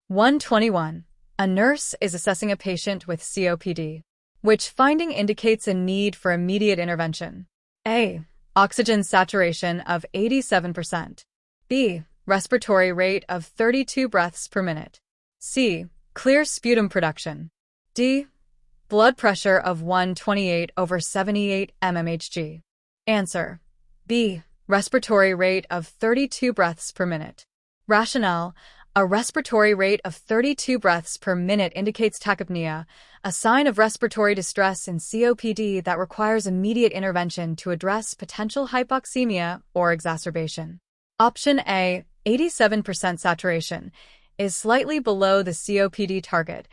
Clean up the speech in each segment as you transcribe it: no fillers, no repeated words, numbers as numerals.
121. A nurse is assessing a patient with COPD. Which finding indicates a need for immediate intervention? A. Oxygen saturation of 87%. B. Respiratory rate of 32 breaths per minute. C. Clear sputum production. D. Blood pressure of 128/78 mmHg. Answer. B. Respiratory rate of 32 breaths per minute. Rationale. A respiratory rate of 32 breaths per minute indicates tachypnea, a sign of respiratory distress in COPD that requires immediate intervention to address potential hypoxemia or exacerbation. Option A, 87% saturation, is slightly below the COPD target,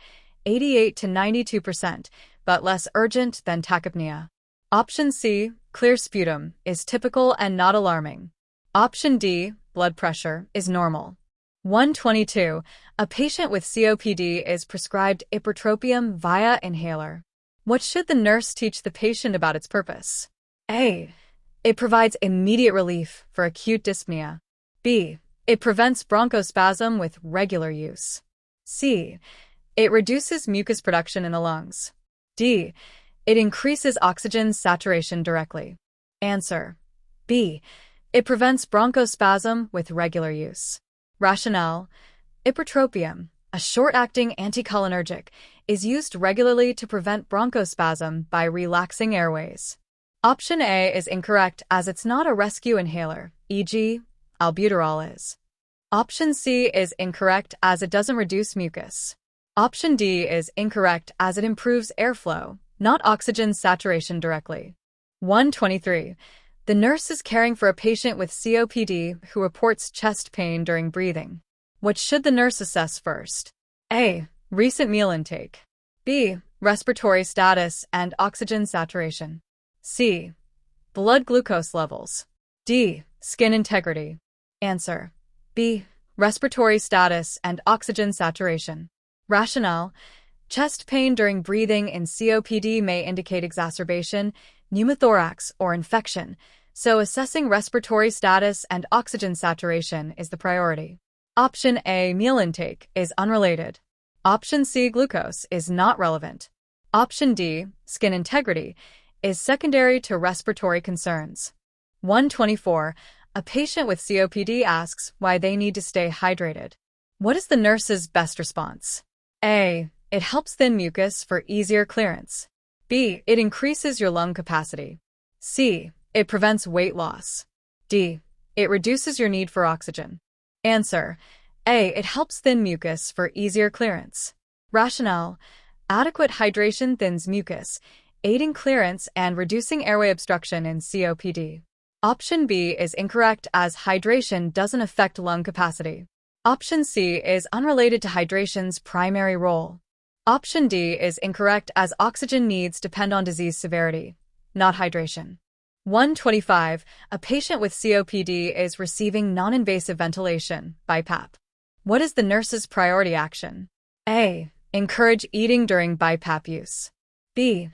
88 to 92%, but less urgent than tachypnea. Option C, clear sputum, is typical and not alarming. Option D, blood pressure, is normal. 122. A patient with COPD is prescribed ipratropium via inhaler. What should the nurse teach the patient about its purpose? A. It provides immediate relief for acute dyspnea. B. It prevents bronchospasm with regular use. C. It reduces mucus production in the lungs. D. It increases oxygen saturation directly. Answer. B. It prevents bronchospasm with regular use. Rationale. Ipratropium, a short-acting anticholinergic, is used regularly to prevent bronchospasm by relaxing airways. Option A is incorrect as it's not a rescue inhaler, e.g., albuterol is. Option C is incorrect as it doesn't reduce mucus. Option D is incorrect as it improves airflow, not oxygen saturation directly. 123. The nurse is caring for a patient with COPD who reports chest pain during breathing. What should the nurse assess first? A. Recent meal intake. B. Respiratory status and oxygen saturation. C. Blood glucose levels. D. Skin integrity. Answer. B. Respiratory status and oxygen saturation. Rationale. Chest pain during breathing in COPD may indicate exacerbation, pneumothorax, or infection, so assessing respiratory status and oxygen saturation is the priority. Option A, meal intake, is unrelated. Option C, glucose, is not relevant. Option D, skin integrity, is secondary to respiratory concerns. 124. A patient with COPD asks why they need to stay hydrated. What is the nurse's best response? A. It helps thin mucus for easier clearance. B. It increases your lung capacity. C. It prevents weight loss. D. It reduces your need for oxygen. Answer. A. It helps thin mucus for easier clearance. Rationale. Adequate hydration thins mucus, aiding clearance and reducing airway obstruction in COPD. Option B is incorrect as hydration doesn't affect lung capacity. Option C is unrelated to hydration's primary role. Option D is incorrect as oxygen needs depend on disease severity, not hydration. 125. A patient with COPD is receiving non-invasive ventilation, BiPAP. What is the nurse's priority action? A. Encourage eating during BiPAP use. B.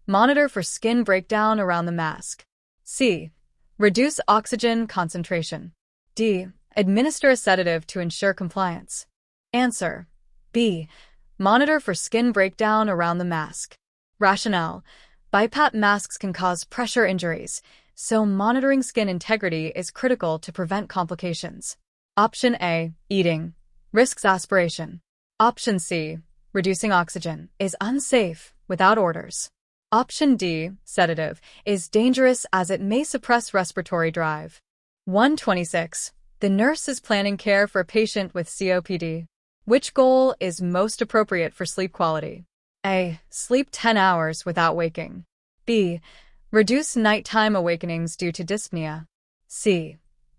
Monitor for skin breakdown around the mask. C. Reduce oxygen concentration. D. Administer a sedative to ensure compliance. Answer. B. Monitor for skin breakdown around the mask. Rationale. BiPAP masks can cause pressure injuries, so monitoring skin integrity is critical to prevent complications. Option A, eating, risks aspiration. Option C, reducing oxygen, is unsafe without orders. Option D, sedative, is dangerous as it may suppress respiratory drive. 126. The nurse is planning care for a patient with COPD. Which goal is most appropriate for sleep quality? A. Sleep 10 hours without waking. B. Reduce nighttime awakenings due to dyspnea. C.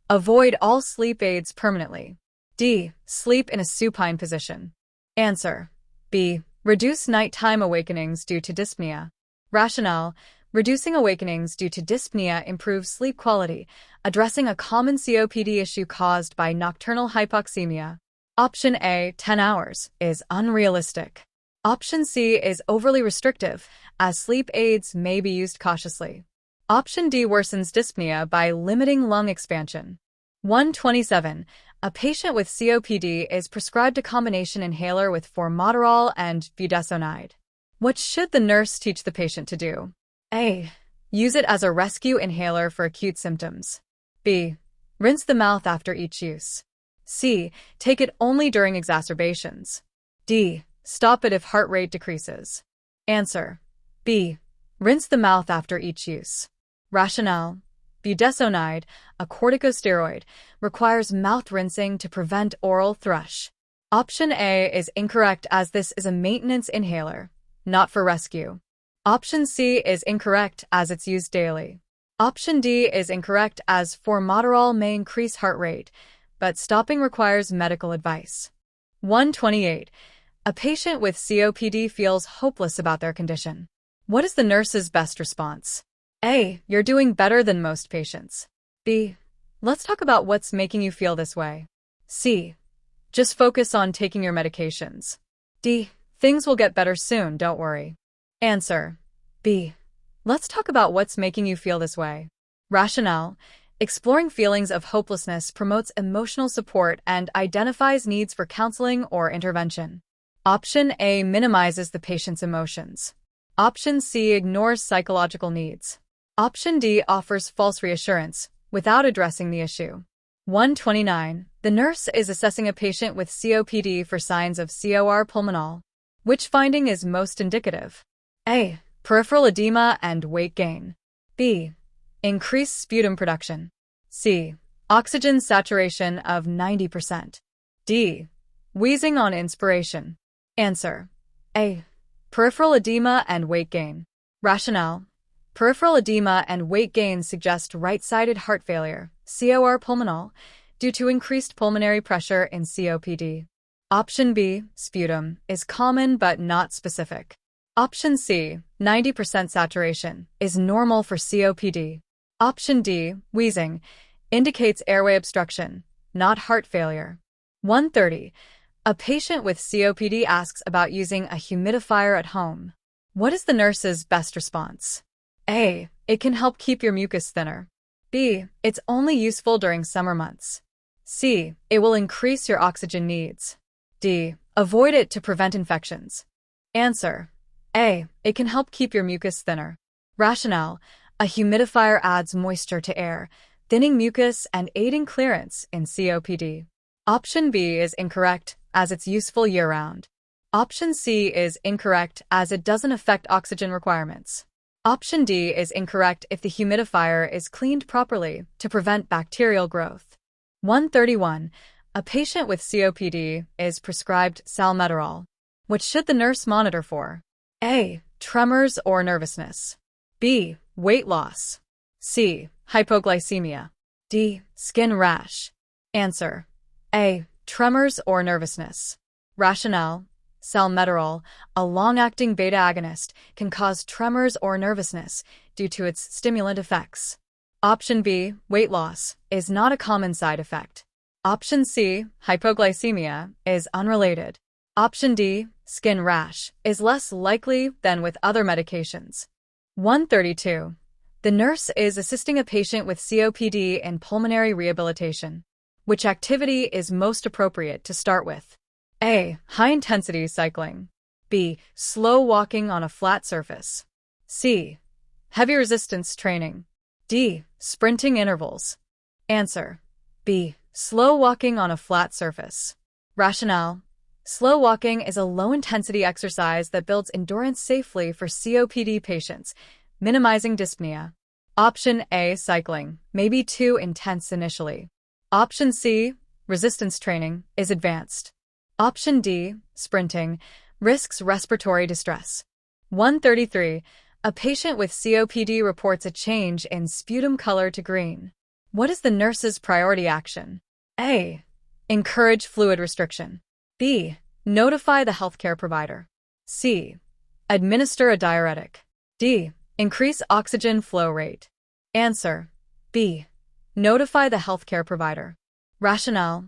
Avoid all sleep aids permanently. D. Sleep in a supine position. Answer. B. Reduce nighttime awakenings due to dyspnea. Rationale. Reducing awakenings due to dyspnea improves sleep quality, addressing a common COPD issue caused by nocturnal hypoxemia. Option A, 10 hours, is unrealistic. Option C is overly restrictive, as sleep aids may be used cautiously. Option D worsens dyspnea by limiting lung expansion. 127. A patient with COPD is prescribed a combination inhaler with formoterol and budesonide. What should the nurse teach the patient to do? A. Use it as a rescue inhaler for acute symptoms. B. Rinse the mouth after each use. C. Take it only during exacerbations. D. Stop it if heart rate decreases. Answer. B. Rinse the mouth after each use. Rationale. Budesonide, a corticosteroid, requires mouth rinsing to prevent oral thrush. Option A is incorrect as this is a maintenance inhaler, not for rescue. Option C is incorrect as it's used daily. Option D is incorrect as formoterol may increase heart rate, but stopping requires medical advice. 128. A patient with COPD feels hopeless about their condition. What is the nurse's best response? A. You're doing better than most patients. B. Let's talk about what's making you feel this way. C. Just focus on taking your medications. D. Things will get better soon, don't worry. Answer. B. Let's talk about what's making you feel this way. Rationale. Exploring feelings of hopelessness promotes emotional support and identifies needs for counseling or intervention. Option A minimizes the patient's emotions. Option C ignores psychological needs. Option D offers false reassurance without addressing the issue. 129. The nurse is assessing a patient with COPD for signs of COR pulmonale. Which finding is most indicative? A. Peripheral edema and weight gain. B. Increased sputum production. C. Oxygen saturation of 90%. D. Wheezing on inspiration. Answer. A. Peripheral edema and weight gain. Rationale. Peripheral edema and weight gain suggest right-sided heart failure, COR pulmonale, due to increased pulmonary pressure in COPD. Option B, sputum, is common but not specific. Option C, 90% saturation, is normal for COPD. Option D, wheezing, indicates airway obstruction, not heart failure. 130. A patient with COPD asks about using a humidifier at home. What is the nurse's best response? A. It can help keep your mucus thinner. B. It's only useful during summer months. C. It will increase your oxygen needs. D. Avoid it to prevent infections. Answer. A. It can help keep your mucus thinner. Rationale. A humidifier adds moisture to air, thinning mucus and aiding clearance in COPD. Option B is incorrect, as it's useful year-round. Option C is incorrect, as it doesn't affect oxygen requirements. Option D is incorrect if the humidifier is cleaned properly to prevent bacterial growth. 131. A patient with COPD is prescribed salmeterol. What should the nurse monitor for? A. Tremors or nervousness. B. Weight loss. C. Hypoglycemia. D. Skin rash. Answer. A. Tremors or nervousness. Rationale. Salmeterol, a long-acting beta agonist, can cause tremors or nervousness due to its stimulant effects. Option B, weight loss, is not a common side effect. Option C, hypoglycemia, is unrelated. Option D, skin rash, is less likely than with other medications. 132. The nurse is assisting a patient with COPD in pulmonary rehabilitation. Which activity is most appropriate to start with? A. High-intensity cycling. B. Slow walking on a flat surface. C. Heavy resistance training. D. Sprinting intervals. Answer. B. Slow walking on a flat surface. Rationale. Slow walking is a low-intensity exercise that builds endurance safely for COPD patients, minimizing dyspnea. Option A, cycling, may be too intense initially. Option C, resistance training, is advanced. Option D, sprinting, risks respiratory distress. 133. A patient with COPD reports a change in sputum color to green. What is the nurse's priority action? A. Encourage fluid restriction. B. Notify the healthcare provider. C. Administer a diuretic. D. Increase oxygen flow rate. Answer. B. Notify the healthcare provider. Rationale.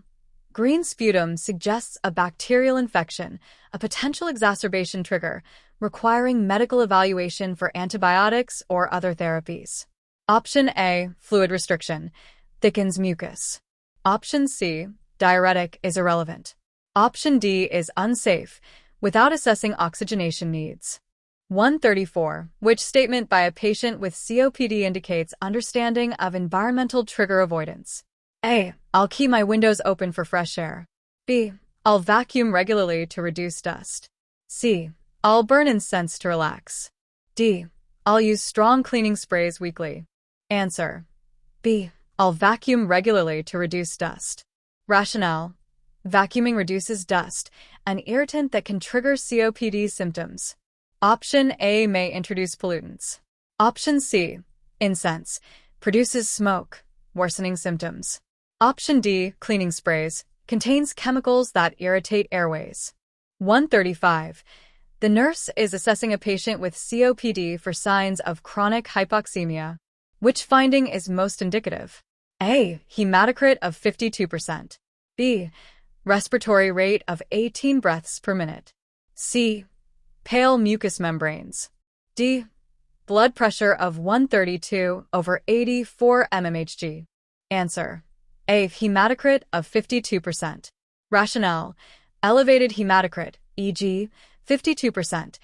Green sputum suggests a bacterial infection, a potential exacerbation trigger, requiring medical evaluation for antibiotics or other therapies. Option A, fluid restriction, thickens mucus. Option C, diuretic is irrelevant. Option D is unsafe, without assessing oxygenation needs. 134. Which statement by a patient with COPD indicates understanding of environmental trigger avoidance? A. I'll keep my windows open for fresh air. B. I'll vacuum regularly to reduce dust. C. I'll burn incense to relax. D. I'll use strong cleaning sprays weekly. Answer: B. I'll vacuum regularly to reduce dust. Rationale: vacuuming reduces dust, an irritant that can trigger COPD symptoms. Option A may introduce pollutants. Option C, incense, produces smoke, worsening symptoms. Option D, cleaning sprays, contains chemicals that irritate airways. 135. The nurse is assessing a patient with COPD for signs of chronic hypoxemia. Which finding is most indicative? A. Hematocrit of 52%. B. Respiratory rate of 18 breaths per minute. C. Pale mucous membranes. D. Blood pressure of 132/84 mmHg. Answer: A. Hematocrit of 52%. Rationale: elevated hematocrit, e.g., 52%,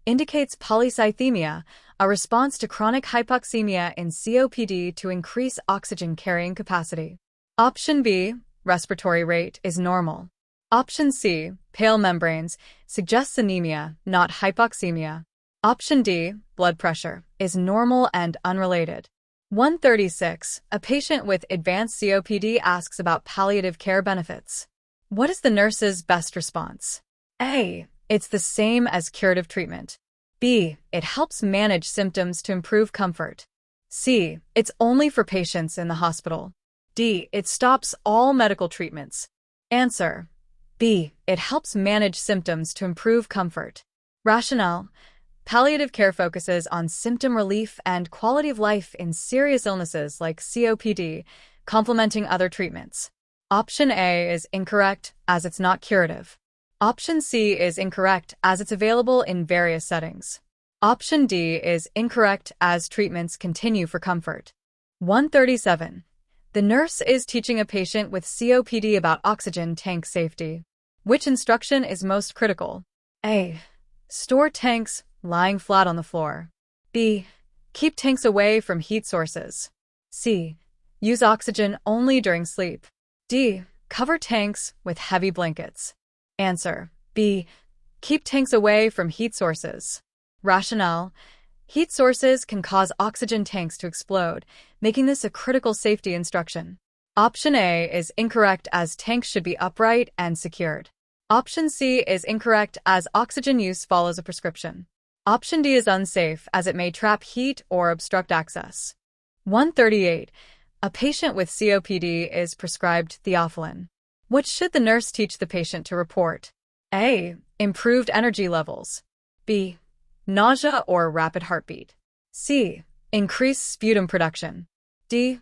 indicates polycythemia, a response to chronic hypoxemia in COPD to increase oxygen carrying capacity. Option B, respiratory rate, is normal. Option C, pale membranes, suggests anemia, not hypoxemia. Option D, blood pressure, is normal and unrelated. 136. A patient with advanced COPD asks about palliative care benefits. What is the nurse's best response? A. It's the same as curative treatment. B. It helps manage symptoms to improve comfort. C. It's only for patients in the hospital. D. It stops all medical treatments. Answer: B. It helps manage symptoms to improve comfort. Rationale: palliative care focuses on symptom relief and quality of life in serious illnesses like COPD, complementing other treatments. Option A is incorrect, as it's not curative. Option C is incorrect, as it's available in various settings. Option D is incorrect, as treatments continue for comfort. 137. The nurse is teaching a patient with COPD about oxygen tank safety. Which instruction is most critical? A. Store tanks lying flat on the floor. B. Keep tanks away from heat sources. C. Use oxygen only during sleep. D. Cover tanks with heavy blankets. Answer: B. Keep tanks away from heat sources. Rationale: heat sources can cause oxygen tanks to explode, making this a critical safety instruction. Option A is incorrect, as tanks should be upright and secured. Option C is incorrect, as oxygen use follows a prescription. Option D is unsafe, as it may trap heat or obstruct access. 138. A patient with COPD is prescribed theophylline. What should the nurse teach the patient to report? A. Improved energy levels. B. Nausea or rapid heartbeat. C. Increased sputum production. D.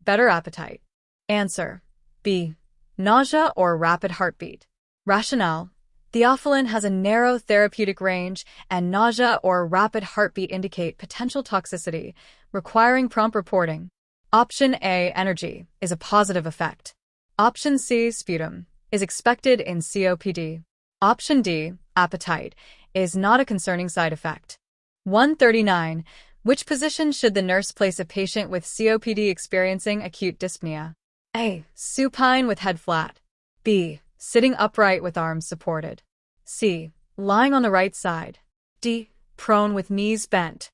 Better appetite. Answer: B. Nausea or rapid heartbeat. Rationale: theophylline has a narrow therapeutic range, and nausea or rapid heartbeat indicate potential toxicity, requiring prompt reporting. Option A, energy, is a positive effect. Option C, sputum, is expected in COPD. Option D, appetite, is not a concerning side effect. 139. Which position should the nurse place a patient with COPD experiencing acute dyspnea? A. Supine with head flat. B. Sitting upright with arms supported. C. Lying on the right side. D. Prone with knees bent.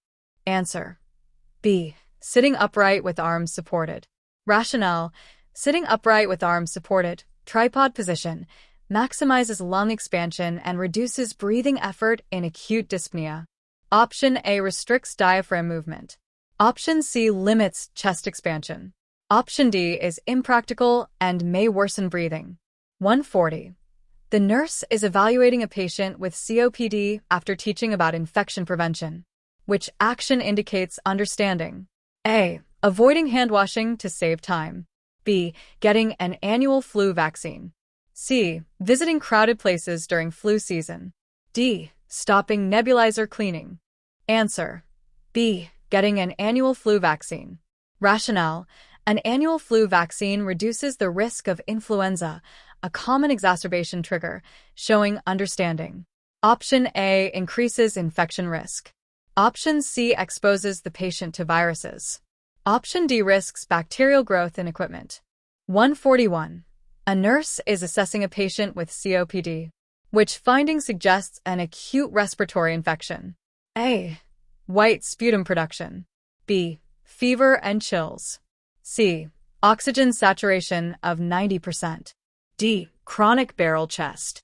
Answer: B. Sitting upright with arms supported. Rationale: sitting upright with arms supported, tripod position, maximizes lung expansion and reduces breathing effort in acute dyspnea. Option A restricts diaphragm movement. Option C limits chest expansion. Option D is impractical and may worsen breathing. 140. The nurse is evaluating a patient with COPD after teaching about infection prevention. Which action indicates understanding? A. Avoiding hand washing to save time. B. Getting an annual flu vaccine. C. Visiting crowded places during flu season. D. Stopping nebulizer cleaning. Answer: B. Getting an annual flu vaccine. Rationale: An annual flu vaccine reduces the risk of influenza, a common exacerbation trigger, showing understanding. Option A increases infection risk. Option C exposes the patient to viruses. Option D risks bacterial growth in equipment. 141. A nurse is assessing a patient with COPD. Which finding suggests an acute respiratory infection? A. White sputum production. B. Fever and chills. C. Oxygen saturation of 90%. D. Chronic barrel chest.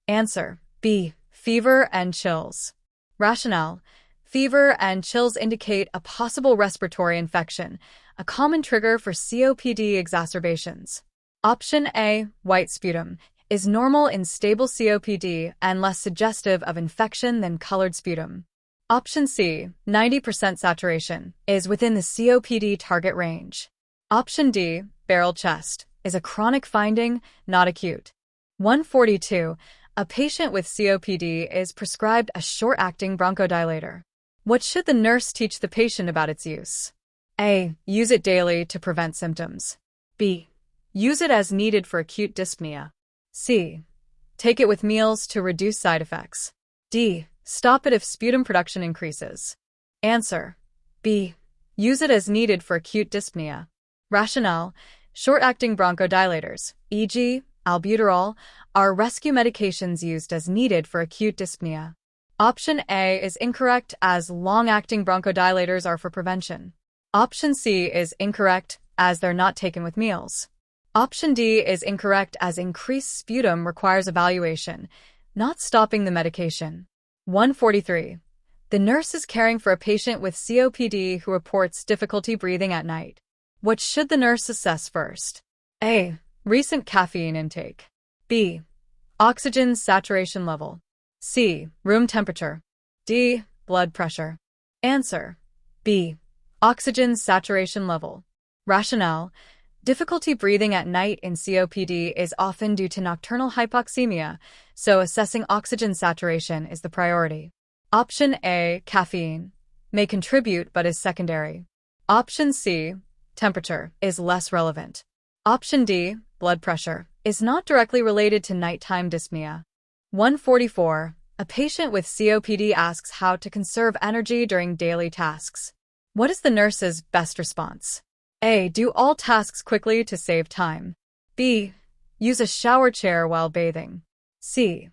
Answer: B. Fever and chills. Rationale: fever and chills indicate a possible respiratory infection, a common trigger for COPD exacerbations. Option A, white sputum, is normal in stable COPD and less suggestive of infection than colored sputum. Option C, 90% saturation, is within the COPD target range. Option D, barrel chest, is a chronic finding, not acute. 142. A patient with COPD is prescribed a short-acting bronchodilator. What should the nurse teach the patient about its use? A. Use it daily to prevent symptoms. B. Use it as needed for acute dyspnea. C. Take it with meals to reduce side effects. D. Stop it if sputum production increases. Answer: B. Use it as needed for acute dyspnea. Rationale: short-acting bronchodilators, e.g., albuterol, are rescue medications used as needed for acute dyspnea. Option A is incorrect, as long-acting bronchodilators are for prevention. Option C is incorrect, as they're not taken with meals. Option D is incorrect, as increased sputum requires evaluation, not stopping the medication. 143. The nurse is caring for a patient with COPD who reports difficulty breathing at night. What should the nurse assess first? A. Recent caffeine intake. B. Oxygen saturation level. C. Room temperature. D. Blood pressure. Answer: B. Oxygen saturation level. Rationale: difficulty breathing at night in COPD is often due to nocturnal hypoxemia, so assessing oxygen saturation is the priority. Option A, caffeine, may contribute but is secondary. Option C, temperature, is less relevant. Option D, blood pressure, is not directly related to nighttime dyspnea. 144. A patient with COPD asks how to conserve energy during daily tasks. What is the nurse's best response? A. Do all tasks quickly to save time. B. Use a shower chair while bathing. C.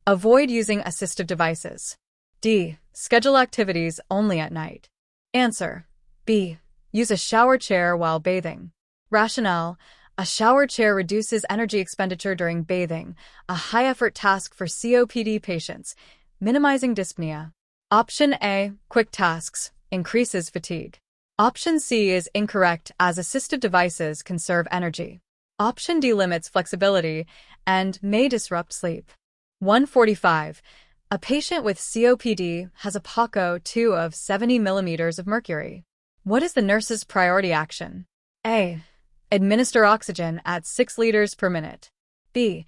Avoid using assistive devices. D. Schedule activities only at night. Answer: B. Use a shower chair while bathing. Rationale: a shower chair reduces energy expenditure during bathing, a high-effort task for COPD patients, minimizing dyspnea. Option A, quick tasks, increases fatigue. Option C is incorrect, as assistive devices conserve energy. Option D limits flexibility and may disrupt sleep. 145. A patient with COPD has a PaCO 2 of 70 millimeters of mercury. What is the nurse's priority action? A. Administer oxygen at 6 liters per minute. B.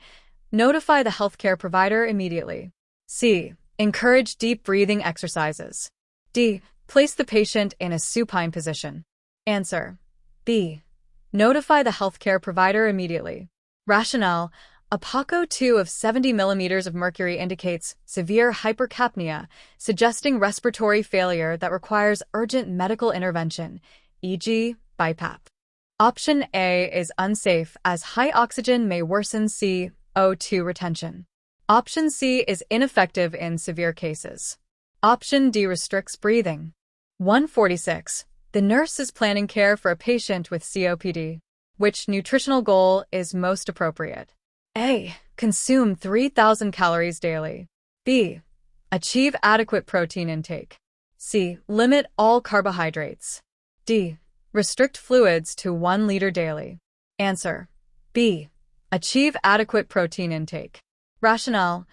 Notify the healthcare provider immediately. C. Encourage deep breathing exercises. D. Place the patient in a supine position. Answer: B. Notify the healthcare provider immediately. Rationale: a PaCO 2 of 70 millimeters of mercury indicates severe hypercapnia, suggesting respiratory failure that requires urgent medical intervention, e.g., BiPAP. Option A is unsafe, as high oxygen may worsen CO2 retention. Option C is ineffective in severe cases. Option D restricts breathing. 146. The nurse is planning care for a patient with COPD. Which nutritional goal is most appropriate? A. Consume 3,000 calories daily. B. Achieve adequate protein intake. C. Limit all carbohydrates. D. Restrict fluids to 1 liter daily. Answer: B. Achieve adequate protein intake. Rationale: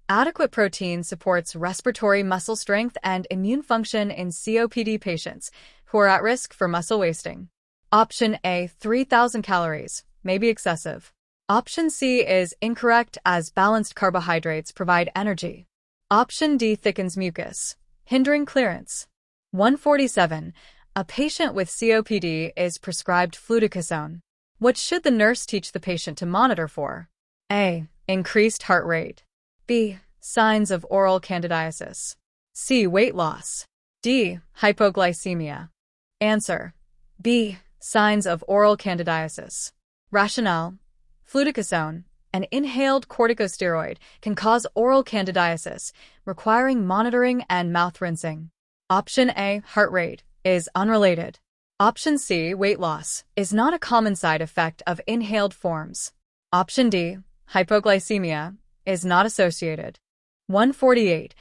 adequate protein supports respiratory muscle strength and immune function in COPD patients who are at risk for muscle wasting. Option A, 3,000 calories, may be excessive. Option C is incorrect, as balanced carbohydrates provide energy. Option D thickens mucus, hindering clearance. 147. A patient with COPD is prescribed fluticasone. What should the nurse teach the patient to monitor for? A. Increased heart rate. B. Signs of oral candidiasis. C. Weight loss. D. Hypoglycemia. Answer: B. Signs of oral candidiasis. Rationale: fluticasone, an inhaled corticosteroid, can cause oral candidiasis, requiring monitoring and mouth rinsing. Option A, heart rate, is unrelated. Option C, weight loss, is not a common side effect of inhaled forms. Option D, hypoglycemia, is not associated. 148.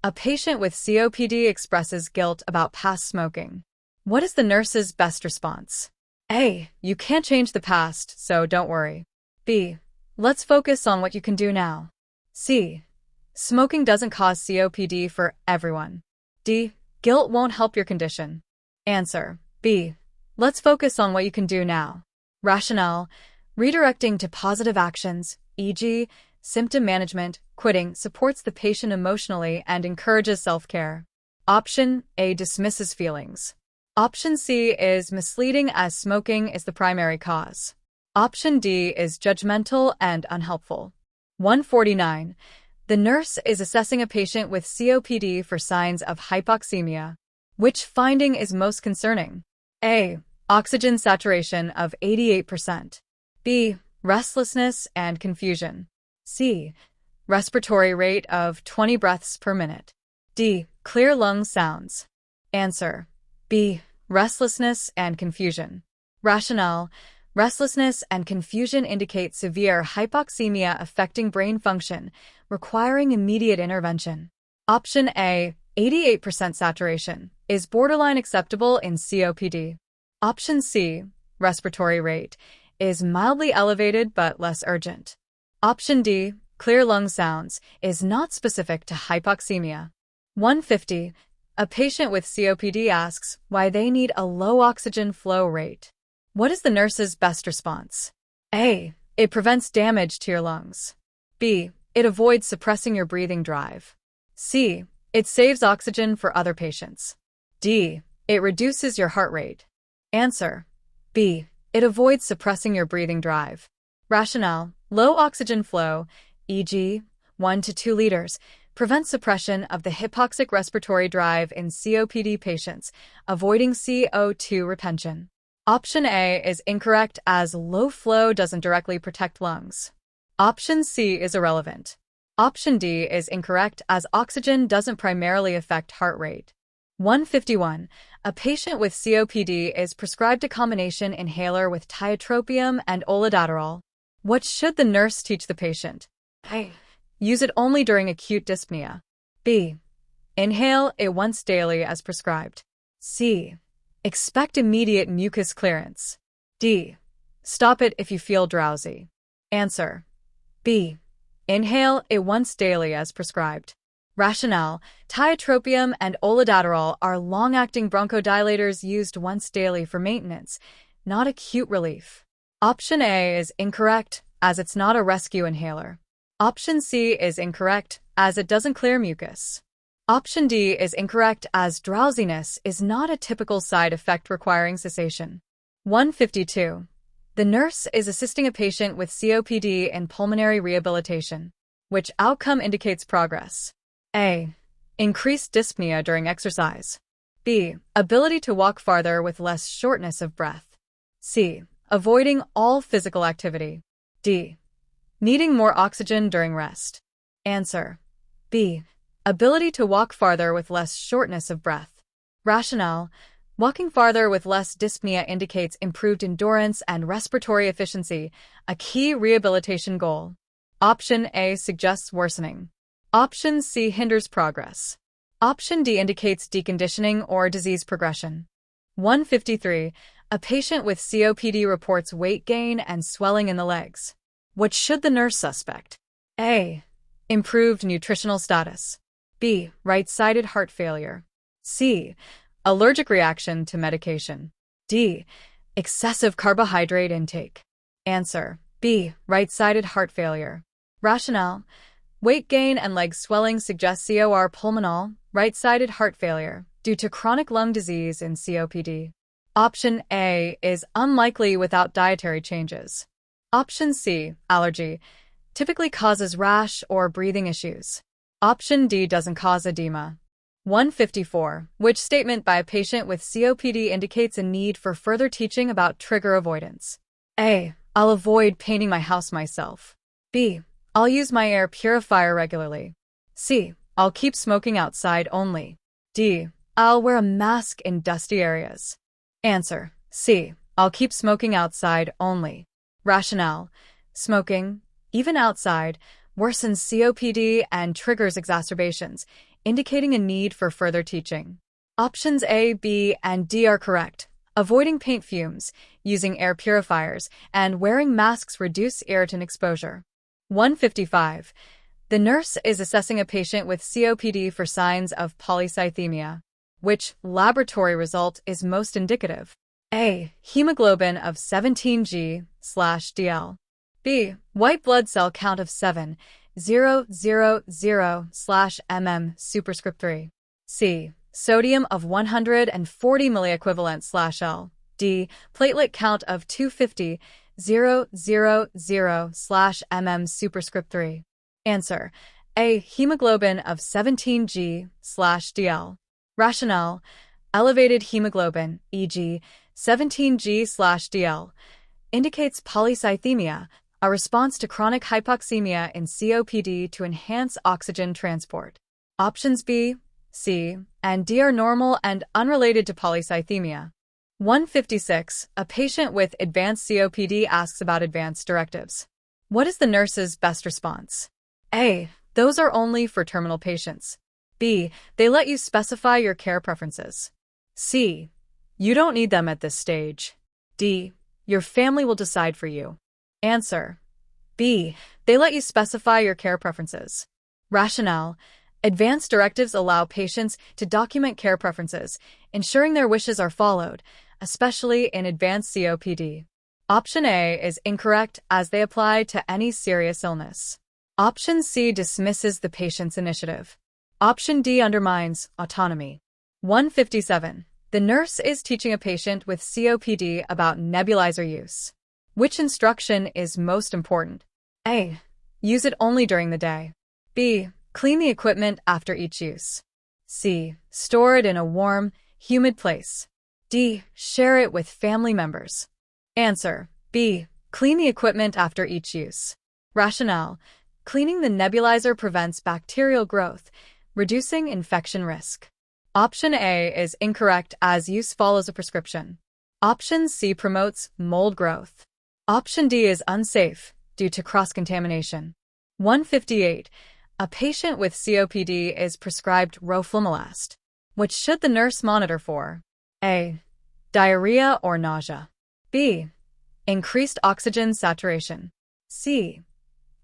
A patient with COPD expresses guilt about past smoking. What is the nurse's best response? A. You can't change the past, so don't worry. B. Let's focus on what you can do now. C. Smoking doesn't cause COPD for everyone. D. Guilt won't help your condition. Answer: B. Let's focus on what you can do now. Rationale: redirecting to positive actions, e.g., symptom management, quitting, supports the patient emotionally and encourages self-care. Option A dismisses feelings. Option C is misleading as smoking is the primary cause. Option D is judgmental and unhelpful. 149. The nurse is assessing a patient with COPD for signs of hypoxemia. Which finding is most concerning? A. Oxygen saturation of 88%. B. Restlessness and confusion. C. Respiratory rate of 20 breaths per minute. D. Clear lung sounds. Answer: B. Restlessness and confusion. Rationale: restlessness and confusion indicate severe hypoxemia affecting brain function, requiring immediate intervention. Option A, 88% saturation, is borderline acceptable in COPD. Option C, respiratory rate, is mildly elevated but less urgent. Option D, clear lung sounds, is not specific to hypoxemia. 150. A patient with COPD asks why they need a low oxygen flow rate. What is the nurse's best response? A. It prevents damage to your lungs. B. It avoids suppressing your breathing drive. C. It saves oxygen for other patients. D. It reduces your heart rate. Answer: B. It avoids suppressing your breathing drive. Rationale: low oxygen flow, e.g., 1 to 2 liters, prevents suppression of the hypoxic respiratory drive in COPD patients, avoiding CO2 retention. Option A is incorrect as low flow doesn't directly protect lungs. Option C is irrelevant. Option D is incorrect as oxygen doesn't primarily affect heart rate. 151. A patient with COPD is prescribed a combination inhaler with tiotropium and olodaterol. What should the nurse teach the patient? A. Use it only during acute dyspnea. B. Inhale it once daily as prescribed. C. Expect immediate mucus clearance. D. Stop it if you feel drowsy. Answer: B. Inhale it once daily as prescribed. Rationale: tiotropium and olodaterol are long-acting bronchodilators used once daily for maintenance, not acute relief. Option A is incorrect, as it's not a rescue inhaler. Option C is incorrect, as it doesn't clear mucus. Option D is incorrect, as drowsiness is not a typical side effect requiring cessation. 152. The nurse is assisting a patient with COPD in pulmonary rehabilitation. Which outcome indicates progress? A. Increased dyspnea during exercise. B. Ability to walk farther with less shortness of breath. C. Avoiding all physical activity. D. Needing more oxygen during rest. Answer: B. Ability to walk farther with less shortness of breath. Rationale: walking farther with less dyspnea indicates improved endurance and respiratory efficiency, a key rehabilitation goal. Option A suggests worsening. Option C hinders progress. Option D indicates deconditioning or disease progression. 153. A patient with COPD reports weight gain and swelling in the legs. What should the nurse suspect? A. Improved nutritional status. B. Right-sided heart failure. C. Allergic reaction to medication. D. Excessive carbohydrate intake. Answer: B. Right-sided heart failure. Rationale: weight gain and leg swelling suggest COR pulmonale, right-sided heart failure, due to chronic lung disease in COPD. Option A is unlikely without dietary changes. Option C, allergy, typically causes rash or breathing issues. Option D doesn't cause edema. 154. Which statement by a patient with COPD indicates a need for further teaching about trigger avoidance? A. I'll avoid painting my house myself. B. I'll use my air purifier regularly. C. I'll keep smoking outside only. D. I'll wear a mask in dusty areas. Answer: C. I'll keep smoking outside only. Rationale: smoking, even outside, worsens COPD and triggers exacerbations, indicating a need for further teaching. Options A, B, and D are correct. Avoiding paint fumes, using air purifiers, and wearing masks reduce irritant exposure. 155. The nurse is assessing a patient with COPD for signs of polycythemia. Which laboratory result is most indicative? A. Hemoglobin of 17G/dl. B. White blood cell count of 7,000/mm superscript 3. C. Sodium of 140 milliequivalent/L. D. Platelet count of 250,000/mm superscript 3. Answer: A. Hemoglobin of 17G/dl. Rationale: elevated hemoglobin, e.g., 17G/dl, indicates polycythemia, a response to chronic hypoxemia in COPD to enhance oxygen transport. Options B, C, and D are normal and unrelated to polycythemia. 156. A patient with advanced COPD asks about advanced directives. What is the nurse's best response? A. Those are only for terminal patients. B. They let you specify your care preferences. C. You don't need them at this stage. D. Your family will decide for you. Answer: B. They let you specify your care preferences. Rationale: advanced directives allow patients to document care preferences, ensuring their wishes are followed, especially in advanced COPD. Option A is incorrect as they apply to any serious illness. Option C dismisses the patient's initiative. Option D undermines autonomy. 157. The nurse is teaching a patient with COPD about nebulizer use. Which instruction is most important? A. Use it only during the day. B. Clean the equipment after each use. C. Store it in a warm, humid place. D. Share it with family members. Answer: B. Clean the equipment after each use. Rationale: cleaning the nebulizer prevents bacterial growth, reducing infection risk. Option A is incorrect as use follows a prescription. Option C promotes mold growth. Option D is unsafe due to cross-contamination. 158. A patient with COPD is prescribed roflumilast. Which should the nurse monitor for? A. Diarrhea or nausea. B. Increased oxygen saturation. C.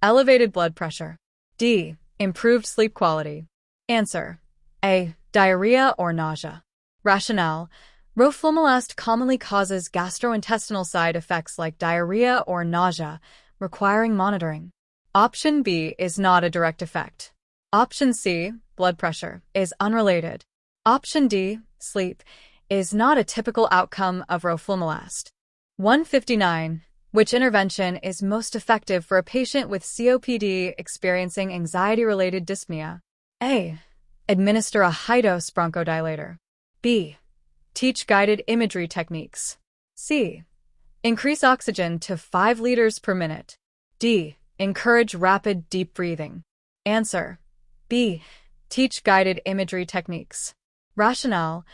Elevated blood pressure. D. Improved sleep quality. Answer: A. Diarrhea or nausea. Rationale: roflumilast commonly causes gastrointestinal side effects like diarrhea or nausea, requiring monitoring. Option B is not a direct effect. Option C, blood pressure, is unrelated. Option D, sleep, is not a typical outcome of roflumilast. 159. Which intervention is most effective for a patient with COPD experiencing anxiety-related dyspnea? A. Administer a high-dose bronchodilator. B. Teach guided imagery techniques. C. Increase oxygen to 5 liters per minute. D. Encourage rapid, deep breathing. Answer: B. Teach guided imagery techniques. Rationale: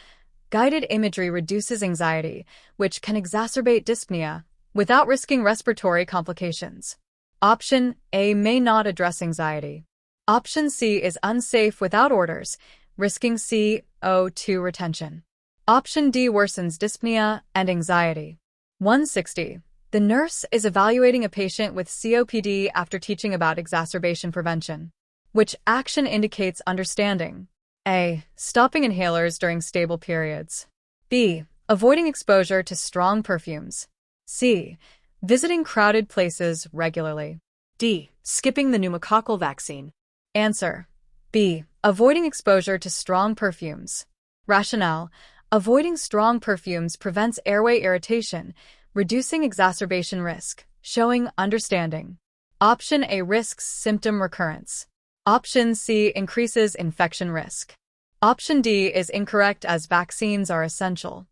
guided imagery reduces anxiety, which can exacerbate dyspnea, without risking respiratory complications. Option A may not address anxiety. Option C is unsafe without orders, risking CO2 retention. Option D worsens dyspnea and anxiety. 160. The nurse is evaluating a patient with COPD after teaching about exacerbation prevention. Which action indicates understanding? A. Stopping inhalers during stable periods. B. Avoiding exposure to strong perfumes. C. Visiting crowded places regularly. D. Skipping the pneumococcal vaccine. Answer: B. Avoiding exposure to strong perfumes. Rationale: avoiding strong perfumes prevents airway irritation, reducing exacerbation risk, showing understanding. Option A risks symptom recurrence. Option C increases infection risk. Option D is incorrect as vaccines are essential.